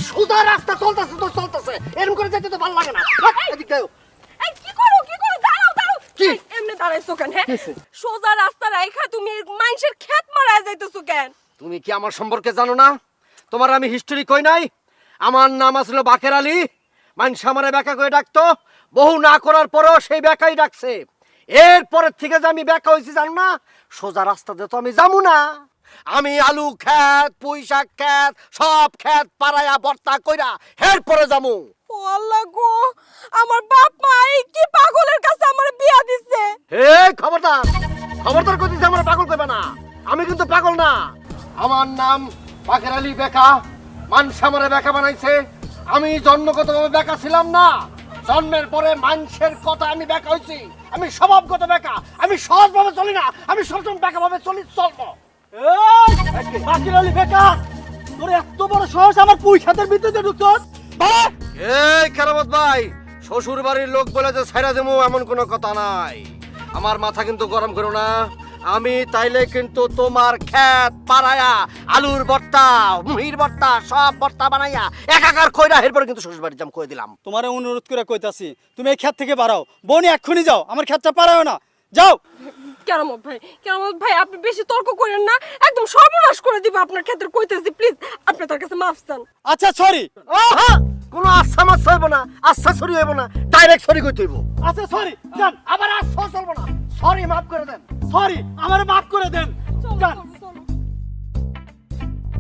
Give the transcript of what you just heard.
সোজা রাস্তা চলতেছে তো চলতেছে, এরকম করে যেতে তো ভালো লাগে না। এদিক দাও। এই কি করো দাঁড়াও কি? এই, এমনি দাঁড়াইছো কেন? হ্যাঁ, সোজা রাস্তা রাইখা তুমি মানুষের ক্ষেত মারায় যাইতেছো কেন? তুমি কি আমার সম্পর্কে জানো না? তোমার আমি হিস্টোরি কই নাই? আমার নাম আসলে বাকের আলী। মানুষ আমারে বেকা করে ডাকতো, বহু না করার পরেও সেই বেকাই ডাকছে। এরপরের থেকে যে আমি বেকা হয়েছি জানো না, সোজা রাস্তা দিয়ে তো আমি যাবো না। আমি আলু ক্ষেত, পুঁই শাক ক্ষেত, সব ক্ষেত পাড়ায়া বর্তা কইরা এরপরে যাবো। ও আল্লাহ গো, আমার বাপ মা এই কি পাগলের কাছে আমার বিয়া দিছে। এই খবরদার, খবরদার কইতেছি আমার পাগল কইবা না। আমি কিন্তু পাগল না। আমার নাম বাকের আলী বেকা। মানুষ আমারে বেকা বানাইছে। আমি জন্মগতভাবে বেকা ছিলাম না। জন্মের পরে মানুষের কথা আমি বেকা হইছি। আমি স্বভাবগত বেকা। আমি সহজভাবে চলি না, আমি সবসময় বেকা ভাবে চলবো। বাকের আলী বেকা, তোর এত বড় সাহস আমার পুঁই ক্ষেতের ভিতরে ঢুকছস? এই কেরামত ভাই, শ্বশুর বাড়ির লোক বলে যে ছাইরা দেবো এমন কোনো কথা নাই। আমার মাথা কিন্তু গরম করো না। আমি তাইলে কিন্তু তোমার ক্ষেত পাড়ায়া আলুর ভর্তা, মুহির ভর্তা, সব ভর্তা বানাইয়া একাকার কইরা এরপরে কিন্তু শ্বশুর বাড়ি যাম কই দিলাম। তোমারে অনুরোধ করে কইতাছি, তুমি এই ক্ষেত থেকে বাড়াও। বনি এক্ষুনি যাও, আমার ক্ষেতটা পারাও না। যাও। কেরামত ভাই আপনি বেশি তর্ক করেন না, একদম সর্বনাশ করে দিব আপনার ক্ষেত্রে কইতেছি। প্লিজ আপনি তার কাছে মাফ চান। আচ্ছা সরি। আহা, কোনো আচ্ছা মাছ হইব না, আচ্ছা সরি হইব না, ডাইরেক্ট সরি কইতে হইব। আচ্ছা সরি, যান। আবার আচ্ছা চলবো না, সরি মাফ করে দেন। সরি, আমারে মাফ করে দেন। যান।